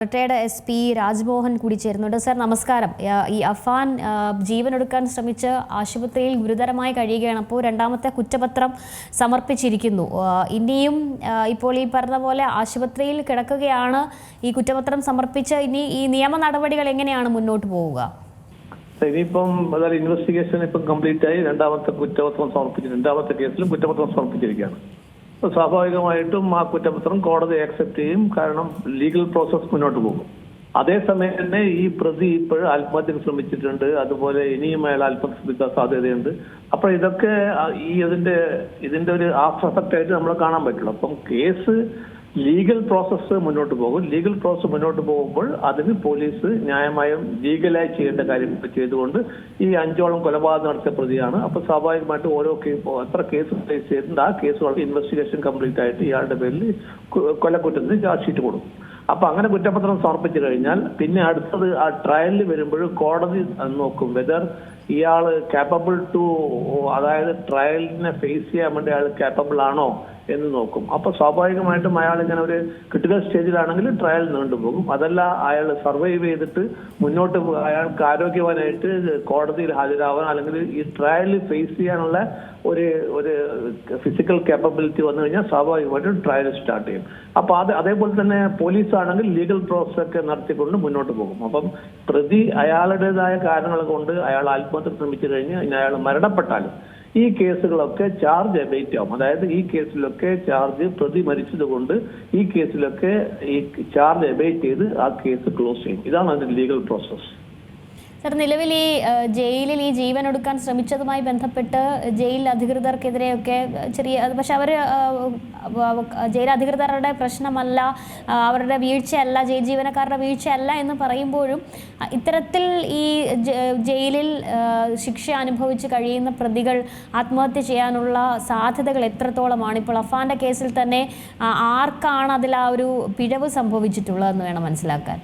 Retired SP Rajmohan കൂടി ചേരുന്നുണ്ട്. Sir നമസ്കാരം. ഈ അഫാൻ ജീവനൊടുക്കാൻ ശ്രമിച്ച് ആശുപത്രിയിൽ ഗുരുതരമായി കഴിയുകയാണ്. അപ്പോൾ രണ്ടാമത്തെ കുറ്റപത്രം സമർപ്പിച്ചിരിക്കുന്നു. ഇനിയും ഇപ്പോൾ ഈ പറഞ്ഞ പോലെ ആശുപത്രിയിൽ കിടക്കുകയാണ്. ഈ കുറ്റപത്രം സമർപ്പിച്ച് ഇനി ഈ നിയമ നടപടികൾ എങ്ങനെയാണ് മുന്നോട്ട് പോവുക? ഇനിയിപ്പം അതായത് ഇൻവെസ്റ്റിഗേഷൻ ഇപ്പം കംപ്ലീറ്റ് ആയി രണ്ടാമത്തെ കുറ്റപത്രം സമർപ്പിച്ചു. രണ്ടാമത്തെ കേസിലും കുറ്റപത്രം സമർപ്പിച്ചിരിക്കുകയാണ്. സ്വാഭാവികമായിട്ടും ആ കുറ്റപത്രം കോടതി ആക്സെപ്റ്റ് ചെയ്യും. കാരണം ലീഗൽ പ്രോസസ് മുന്നോട്ട് പോകും. അതേസമയം തന്നെ ഈ പ്രതി ഇപ്പോൾ ആത്മഹത്യക്ക് ശ്രമിച്ചിട്ടുണ്ട്. അതുപോലെ ഇനിയും അയാൾ ആത്മഹത്യ ശ്രമിക്കാൻ സാധ്യതയുണ്ട്. അപ്പോൾ ഇതൊക്കെ ഇതിന്റെ ഒരു ആഫ്റ്റർ എഫക്റ്റ് ആയിട്ട് നമ്മൾ കാണാൻ പറ്റുള്ളൂ. അപ്പം കേസ് ലീഗൽ പ്രോസസ്സ് മുന്നോട്ട് പോകും. ലീഗൽ പ്രോസസ്സ് മുന്നോട്ട് പോകുമ്പോൾ അതിന് പോലീസ് ന്യായമായും ലീഗലായി ചെയ്യേണ്ട കാര്യം ചെയ്തുകൊണ്ട് ഈ 5ഓളം കൊലപാതകം നടത്തിയ പ്രതിയാണ്. അപ്പൊ സ്വാഭാവികമായിട്ട് ഓരോ എത്ര കേസ് ഫേസ് ചെയ്തിട്ടുണ്ട് ആ കേസുകളുടെ ഇൻവെസ്റ്റിഗേഷൻ കംപ്ലീറ്റ് ആയിട്ട് ഇയാളുടെ പേരിൽ കൊലക്കുറ്റത്തിന് ചാർജ് ഷീറ്റ് കൊടുക്കും. അപ്പൊ അങ്ങനെ കുറ്റപത്രം സമർപ്പിച്ചു കഴിഞ്ഞാൽ പിന്നെ അടുത്തത് ആ ട്രയലിൽ വരുമ്പോൾ കോടതി നോക്കും വെദർ ഇയാള് കാപ്പബിൾ ടു, അതായത് ട്രയലിനെ ഫേസ് ചെയ്യാൻ വേണ്ടി അയാൾ കാപ്പബിൾ ആണോ എന്ന് നോക്കും. അപ്പൊ സ്വാഭാവികമായിട്ടും അയാൾ ഇങ്ങനെ ഒരു ക്രിട്ടിക്കൽ സ്റ്റേജിലാണെങ്കിൽ ട്രയൽ നീണ്ടുപോകും. അതല്ല അയാൾ സർവൈവ് ചെയ്തിട്ട് മുന്നോട്ട് അയാൾക്ക് ആരോഗ്യവാനായിട്ട് കോടതിയിൽ ഹാജരാവാൻ അല്ലെങ്കിൽ ഈ ട്രയലിൽ ഫേസ് ചെയ്യാനുള്ള ഒരു ഫിസിക്കൽ കേപ്പബിലിറ്റി വന്നു കഴിഞ്ഞാൽ സ്വാഭാവികമായിട്ടും ട്രയൽ സ്റ്റാർട്ട് ചെയ്യും. അപ്പൊ അതേപോലെ തന്നെ പോലീസ് ആണെങ്കിൽ ലീഗൽ പ്രോസസ് ഒക്കെ നടത്തിക്കൊണ്ട് മുന്നോട്ട് പോകും. അപ്പം പ്രതി അയാളുടേതായ കാരണങ്ങൾ കൊണ്ട് അയാൾ ആത്മഹത്യ ശ്രമിച്ചു കഴിഞ്ഞ് അയാൾ മരണപ്പെട്ടാലും ഈ കേസുകളൊക്കെ ചാർജ് എബേറ്റ് ആവും. അതായത് ഈ കേസിലൊക്കെ ചാർജ് പ്രതി മരിച്ചതുകൊണ്ട് ഈ കേസിലൊക്കെ ഈ ചാർജ് എബേറ്റ് ചെയ്ത് ആ കേസ് ക്ലോസ് ചെയ്യും. ഇതാണ് അതിന്റെ ലീഗൽ പ്രോസസ്. സർ, നിലവിൽ ഈ ജയിലിൽ ഈ ജീവനൊടുക്കാൻ ശ്രമിച്ചതുമായി ബന്ധപ്പെട്ട് ജയിൽ അധികൃതർക്കെതിരെയൊക്കെ പക്ഷെ അവർ ജയിൽ അധികൃതരുടെ പ്രശ്നമല്ല, അവരുടെ വീഴ്ചയല്ല, ജയിൽ ജീവനക്കാരുടെ വീഴ്ചയല്ല എന്ന് പറയുമ്പോഴും ഇത്തരത്തിൽ ഈ ജയിലിൽ ശിക്ഷ അനുഭവിച്ച് കഴിയുന്ന പ്രതികൾ ആത്മഹത്യ ചെയ്യാനുള്ള സാധ്യതകൾ എത്രത്തോളമാണ്? ഇപ്പോൾ അഫാന്റെ കേസിൽ തന്നെ ആർക്കാണ് അതിൽ ആ ഒരു പിഴവ് സംഭവിച്ചിട്ടുള്ളതെന്ന് വേണം മനസ്സിലാക്കാൻ.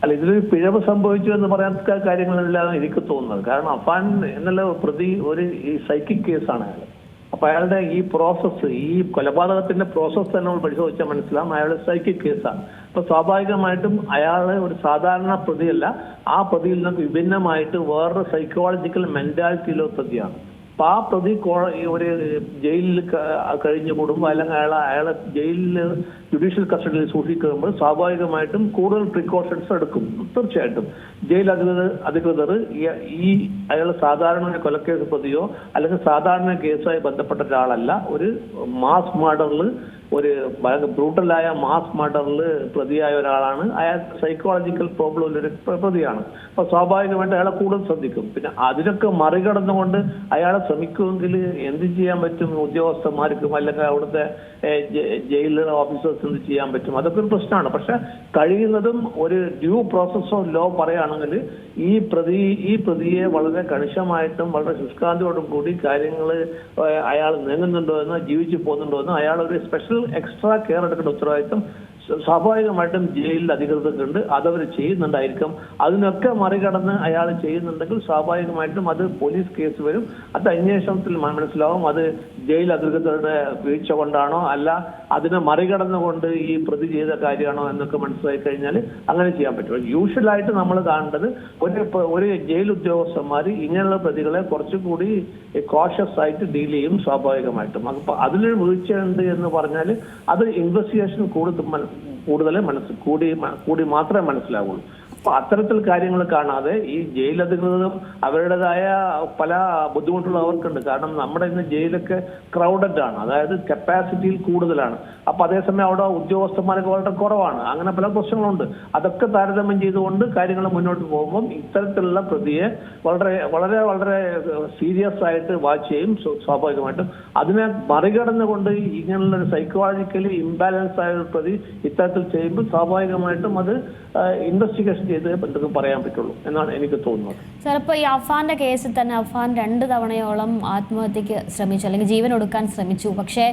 അല്ല, ഇതിലൊരു പിഴവ് സംഭവിച്ചു എന്ന് പറയാത്ത കാര്യങ്ങളെല്ലാം എനിക്ക് തോന്നുന്നത്. കാരണം അഫാൻ എന്നുള്ള പ്രതി ഈ സൈക്കിക് കേസാണ് അയാൾ. അപ്പൊ അയാളുടെ ഈ പ്രോസസ്സ്, ഈ കൊലപാതകത്തിന്റെ പ്രോസസ്സ് തന്നെ നമ്മൾ പരിശോധിച്ചാൽ മനസ്സിലാവും അയാൾ സൈക്കിക് കേസാണ്. അപ്പൊ സ്വാഭാവികമായിട്ടും അയാള് ഒരു സാധാരണ പ്രതിയല്ല. ആ പ്രതിയിൽ നിന്ന് വിഭിന്നമായിട്ട് വേറൊരു സൈക്കോളജിക്കൽ മെന്റാലിറ്റിയിലുള്ള പ്രതിയാണ്. അപ്പൊ ആ പ്രതി ഒരു ജയിലിൽ കഴിഞ്ഞു കൂടുമ്പോൾ അല്ലെങ്കിൽ അയാളെ ജയിലിൽ ജുഡീഷ്യൽ കസ്റ്റഡിയിൽ സൂക്ഷിക്കുമ്പോൾ സ്വാഭാവികമായിട്ടും കൂടുതൽ പ്രിക്കോഷൻസ് എടുക്കും. തീർച്ചയായിട്ടും ജയിൽ അധികൃതർ ഈ അയാൾ സാധാരണ ഒരു കൊലക്കേസ് പ്രതിയോ അല്ലെങ്കിൽ സാധാരണ കേസുമായി ബന്ധപ്പെട്ട ഒരാളല്ല. ഒരു മാസ് മർഡറിൽ, ഒരു ബ്രൂട്ടലായ മാസ് മർഡറിൽ പ്രതിയായ ഒരാളാണ്. അയാൾ സൈക്കോളജിക്കൽ പ്രോബ്ലം ഉള്ളൊരു പ്രതിയാണ്. അപ്പൊ സ്വാഭാവികമായിട്ട് അയാളെ കൂടുതൽ ശ്രദ്ധിക്കും. പിന്നെ അതിനൊക്കെ മറികടന്നുകൊണ്ട് അയാളെ ശ്രമിക്കുമെങ്കിൽ എന്ത് ചെയ്യാൻ പറ്റും? ഉദ്യോഗസ്ഥന്മാർക്കും അല്ലെങ്കിൽ അവിടുത്തെ ജയിൽ ഓഫീസേഴ്സ് എന്ത് ചെയ്യാൻ പറ്റും? അതൊക്കെ ഒരു പ്രശ്നമാണ്. പക്ഷെ കഴിയുന്നതും ഒരു ഡ്യൂ പ്രോസസ് ഓഫ് ലോ പറയുകയാണെങ്കിൽ ഈ പ്രതിയെ വളരെ കണിശമായിട്ടും വളരെ ശുഷ്കാന്തിയോടും കൂടി കാര്യങ്ങൾ അയാൾ നീങ്ങുന്നുണ്ടോ എന്നോ ജീവിച്ചു പോകുന്നുണ്ടോ എന്നോ അയാൾ ഒരു സ്പെഷ്യൽ എക്സ്ട്രാ കെയർ എടുക്കേണ്ട ഉത്തരവാദിത്വം സ്വാഭാവികമായിട്ടും ജയിലിൽ അധികൃതർക്കുണ്ട്. അതവർ ചെയ്യുന്നുണ്ടായിരിക്കും. അതിനൊക്കെ മറികടന്ന് അയാൾ ചെയ്യുന്നുണ്ടെങ്കിൽ സ്വാഭാവികമായിട്ടും അത് പോലീസ് കേസ് വരും. അത് അന്വേഷണത്തിൽ മനസ്സിലാവും അത് ജയിൽ അധികൃതരുടെ വീഴ്ച കൊണ്ടാണോ അല്ല അതിനെ മറികടന്നുകൊണ്ട് ഈ പ്രതി ചെയ്ത കാര്യമാണോ എന്നൊക്കെ മനസ്സിലായി കഴിഞ്ഞാൽ അങ്ങനെ ചെയ്യാൻ പറ്റും. യൂഷ്വലായിട്ട് നമ്മൾ കാണേണ്ടത് ഒരു ജയിൽ ഉദ്യോഗസ്ഥന്മാർ ഇങ്ങനെയുള്ള പ്രതികളെ കുറച്ചുകൂടി കോഷ്യസ് ആയിട്ട് ഡീൽ ചെയ്യും സ്വാഭാവികമായിട്ടും. അപ്പൊ അതിലൊരു വീഴ്ചയുണ്ട് എന്ന് പറഞ്ഞാൽ അത് ഇൻവെസ്റ്റിഗേഷൻ കൂടി മാത്രമേ മനസ്സിലാവുള്ളൂ. അപ്പൊ അത്തരത്തിൽ കാര്യങ്ങൾ കാണാതെ ഈ ജയിൽ അധികൃതരും അവരുടേതായ പല ബുദ്ധിമുട്ടുകളും അവർക്കുണ്ട്. കാരണം നമ്മുടെ ഇന്ന് ജയിലൊക്കെ ക്രൗഡഡ് ആണ്, അതായത് കപ്പാസിറ്റിയിൽ കൂടുതലാണ്. അപ്പൊ അതേസമയം അവിടെ ഉദ്യോഗസ്ഥന്മാരൊക്കെ വളരെ കുറവാണ്. അങ്ങനെ പല പ്രശ്നങ്ങളുണ്ട്. അതൊക്കെ താരതമ്യം ചെയ്തുകൊണ്ട് കാര്യങ്ങൾ മുന്നോട്ട് പോകുമ്പോൾ ഇത്തരത്തിലുള്ള പ്രതിയെ വളരെ വളരെ വളരെ സീരിയസ് ആയിട്ട് വാച്ച് ചെയ്യും സ്വാഭാവികമായിട്ടും. അതിനെ മറികടന്നുകൊണ്ട് ഇങ്ങനെയുള്ള ഒരു സൈക്കോളജിക്കലി ഇംബാലൻസ് ആയ ഒരു പ്രതി ഇത്തരത്തിൽ ചെയ്യുമ്പോൾ സ്വാഭാവികമായിട്ടും അത് ഇൻവെസ്റ്റിഗേഷൻ ചെയ്ത് എന്തൊക്കെ പറയാൻ പറ്റുള്ളൂ എന്നാണ് എനിക്ക് തോന്നുന്നത്. ചിലപ്പോൾ ഈ അഫാന്റെ കേസിൽ തന്നെ അഫാൻ 2 തവണയോളം ആത്മഹത്യക്ക് ശ്രമിച്ചു, അല്ലെങ്കിൽ ജീവൻ ഒടുക്കാൻ ശ്രമിച്ചു. പക്ഷേ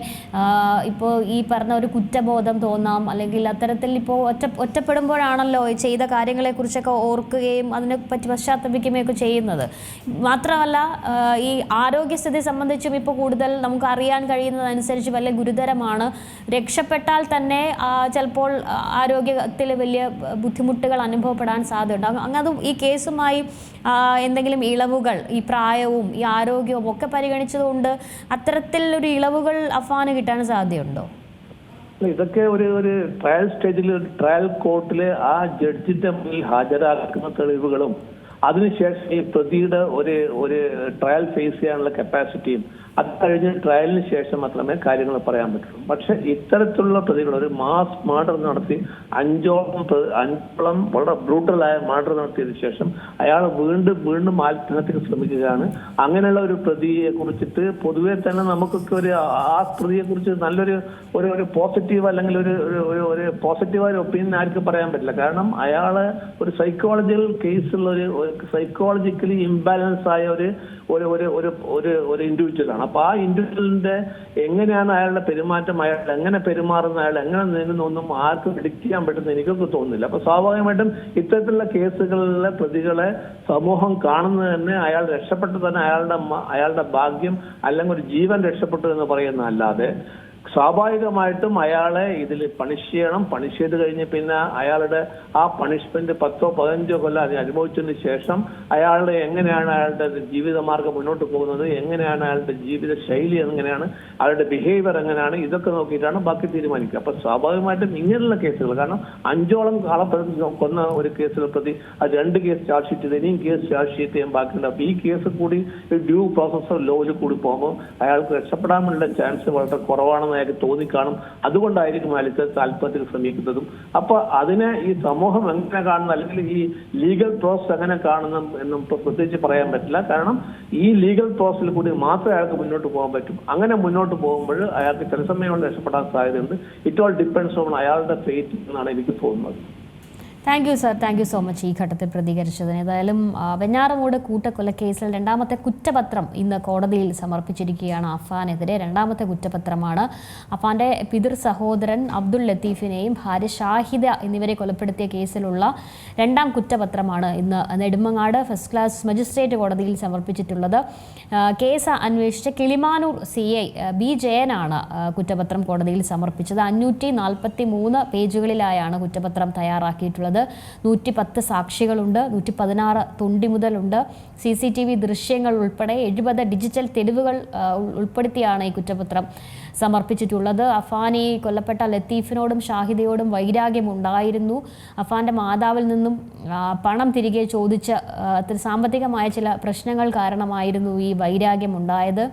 ഇപ്പോൾ ഈ പറഞ്ഞ ഒരു കുറ്റബോധം തോന്നാം, അല്ലെങ്കിൽ അത്തരത്തിൽ ഇപ്പോൾ ഒറ്റപ്പെടുമ്പോഴാണല്ലോ ചെയ്ത കാര്യങ്ങളെക്കുറിച്ചൊക്കെ ഓർക്കുകയും അതിനെപ്പറ്റി പശ്ചാത്തപിക്കുകയൊക്കെ ചെയ്യുന്നത്. മാത്രമല്ല ഈ ആരോഗ്യസ്ഥിതി സംബന്ധിച്ചും ഇപ്പോൾ കൂടുതൽ നമുക്ക് അറിയാൻ കഴിയുന്നതനുസരിച്ച് വലിയ ഗുരുതരമാണ്. രക്ഷപ്പെട്ടാൽ തന്നെ ചിലപ്പോൾ ആരോഗ്യത്തിൽ വലിയ ബുദ്ധിമുട്ടുകൾ അനുഭവപ്പെടാൻ സാധ്യതയുണ്ട്. അങ്ങനെ ഈ കേസുമായി എന്തെങ്കിലും ഇളവുകൾ, ഈ പ്രായവും ഈ ആരോഗ്യവും ഒക്കെ പരിഗണിച്ചതുകൊണ്ട് അത്തരത്തിൽ ഒരു ഇളവുകൾ അഫാന് കിട്ടാൻ സാധ്യതയുണ്ടോ? ഇതൊക്കെ ഒരു ട്രയൽ സ്റ്റേജിൽ, ഒരു ട്രയൽ കോർട്ടിൽ ആ ജഡ്ജിന്റെ മുന്നിൽ ഹാജരാക്കുന്ന തെളിവുകളും അതിനുശേഷം ഈ പ്രതിയുടെ ഒരു ട്രയൽ ഫേസ് ചെയ്യാനുള്ള കപ്പാസിറ്റിയും അത് കഴിഞ്ഞ് ട്രയലിന് ശേഷം മാത്രമേ കാര്യങ്ങൾ പറയാൻ പറ്റുള്ളൂ. പക്ഷെ ഇത്തരത്തിലുള്ള പ്രതികൾ ഒരു മാസ് മർഡർ നടത്തി അഞ്ചോളം വളരെ ബ്രൂട്ടലായ മർഡർ നടത്തിയതിനു ശേഷം അയാൾ വീണ്ടും ആത്മഹത്യക്ക് ശ്രമിക്കുകയാണ്. അങ്ങനെയുള്ള ഒരു പ്രതിയെ കുറിച്ചിട്ട് പൊതുവെ തന്നെ നമുക്കൊക്കെ ആ പ്രതിയെ കുറിച്ച് നല്ലൊരു പോസിറ്റീവ് അല്ലെങ്കിൽ ഒരു പോസിറ്റീവായ ഒപ്പീനിയൻ ആർക്കും പറയാൻ പറ്റില്ല. കാരണം അയാള് ഒരു സൈക്കോളജിക്കൽ കേസുള്ള ഒരു സൈക്കോളജിക്കലി ഇംബാലൻസ് ആയ ഒരു ഇൻഡിവിജ്വലാണ്. അപ്പൊ ആ ഇൻഡിവിജ്വലിന്റെ എങ്ങനെയാണ് അയാളുടെ പെരുമാറ്റം, അയാൾ എങ്ങനെ പെരുമാറുന്ന, അയാൾ എങ്ങനെ നീങ്ങുന്നൊന്നും ആർക്കും പ്രെഡിക്റ്റ് ചെയ്യാൻ പറ്റുന്ന എനിക്കൊക്കെ തോന്നുന്നില്ല. അപ്പൊ സ്വാഭാവികമായിട്ടും ഇത്തരത്തിലുള്ള കേസുകളിലെ പ്രതികളെ സമൂഹം കാണുന്നത് തന്നെ അയാൾ രക്ഷപ്പെട്ടു തന്നെ അയാളുടെ ഭാഗ്യം അല്ലെങ്കിൽ ഒരു ജീവൻ രക്ഷപ്പെട്ടു എന്ന് പറയുന്നതല്ലാതെ സ്വാഭാവികമായിട്ടും അയാളെ ഇതിൽ പണിഷ് ചെയ്യണം. പണിഷ് ചെയ്ത് കഴിഞ്ഞ് പിന്നെ അയാളുടെ ആ പണിഷ്മെന്റ് 10-15 കൊല്ലം അതിന് അനുഭവിച്ചതിന് ശേഷം അയാളുടെ എങ്ങനെയാണ് അയാളുടെ ജീവിതമാർഗം മുന്നോട്ട് പോകുന്നത്, എങ്ങനെയാണ് അയാളുടെ ജീവിത ശൈലി, എങ്ങനെയാണ് അയാളുടെ ബിഹേവിയർ, എങ്ങനെയാണ്, ഇതൊക്കെ നോക്കിയിട്ടാണ് ബാക്കി തീരുമാനിക്കുക. അപ്പൊ സ്വാഭാവികമായിട്ടും ഇങ്ങനെയുള്ള കേസുകൾ, കാരണം 5ഓളം ആളെ കൊന്ന ഒരു കേസിലെ പ്രതി അത് 2 കേസ് ചാർജ് ഷീറ്റ് ചെയ്ത് ഇനിയും കേസ് ചാർജ് ഷീറ്റ് ചെയ്യാൻ ബാക്കിയുണ്ട്. അപ്പൊ ഈ കേസ് കൂടി ഡ്യൂ പ്രോസസ് ഓഫ് ലോയിൽ കൂടി പോകുമ്പോൾ അയാൾക്ക് രക്ഷപ്പെടാനുള്ള ചാൻസ് വളരെ കുറവാണെന്ന് അയാൾക്ക് തോന്നിക്കാണും. അതുകൊണ്ടായിരിക്കും അയാൾ ആത്മഹത്യക്ക് ശ്രമിക്കുന്നതും. അപ്പൊ അതിനെ ഈ സമൂഹം എങ്ങനെ കാണുന്നു, അല്ലെങ്കിൽ ഈ ലീഗൽ പ്രോസസ് എങ്ങനെ കാണുന്നു എന്നും പ്രത്യേകിച്ച് പറയാൻ പറ്റില്ല. കാരണം ഈ ലീഗൽ പ്രോസസ്സിൽ കൂടി മാത്രമേ അയാൾക്ക് മുന്നോട്ട് പോകാൻ പറ്റും. അങ്ങനെ മുന്നോട്ട് പോകുമ്പോൾ അയാൾക്ക് ചില സമയം കൊണ്ട് രക്ഷപ്പെടാൻ സാധ്യതയുണ്ട്. ഇറ്റ് ഓൾ ഡിപ്പെൻഡ്സ് ഓൺ അയാളുടെ ഫെയ്ത്ത് എന്നാണ് എനിക്ക് തോന്നുന്നത്. Thank you sir, thank you so much ഈ ഘട്ടത്തിൽ പ്രതികരിച്ചതിന്. ഏതായാലും വെഞ്ഞാറമൂട് കൂട്ടക്കൊലക്കേസിൽ 2ാമത്തെ കുറ്റപത്രം ഇന്ന് കോടതിയിൽ സമർപ്പിച്ചിരിക്കുകയാണ്. അഫാനെതിരെ 2ാമത്തെ കുറ്റപത്രമാണ്. അഫാന്റെ പിതൃ സഹോദരൻ അബ്ദുൾ ലത്തീഫിനെയും ഭാര്യ ഷാഹിദ എന്നിവരെ കൊലപ്പെടുത്തിയ കേസിലുള്ള 2ാം കുറ്റപത്രമാണ് ഇന്ന് നെടുമങ്ങാട് ഫസ്റ്റ് ക്ലാസ് മജിസ്ട്രേറ്റ് കോടതിയിൽ സമർപ്പിച്ചിട്ടുള്ളത്. കേസ് അന്വേഷിച്ച കിളിമാനൂർ CI B ജയനാണ് കുറ്റപത്രം കോടതിയിൽ സമർപ്പിച്ചത്. 543 പേജുകളിലായാണ് കുറ്റപത്രം തയ്യാറാക്കിയിട്ടുള്ളത്. 110 സാക്ഷികളുണ്ട്, 116 തൊണ്ടിമുതലുണ്ട്, CCTV ദൃശ്യങ്ങൾ ഉൾപ്പെടെ 70 ഡിജിറ്റൽ തെളിവുകൾ ഉൾപ്പെടുത്തിയാണ് ഈ കുറ്റപത്രം സമർപ്പിച്ചിട്ടുള്ളത്. അഫാനി കൊല്ലപ്പെട്ട ലത്തീഫിനോടും ഷാഹിദയോടും വൈരാഗ്യമുണ്ടായിരുന്നു. അഫാന്റെ മാതാവിൽ നിന്നും പണം തിരികെ ചോദിച്ച സാമ്പത്തികമായ ചില പ്രശ്നങ്ങൾ കാരണമായിരുന്നു ഈ വൈരാഗ്യമുണ്ടായത്.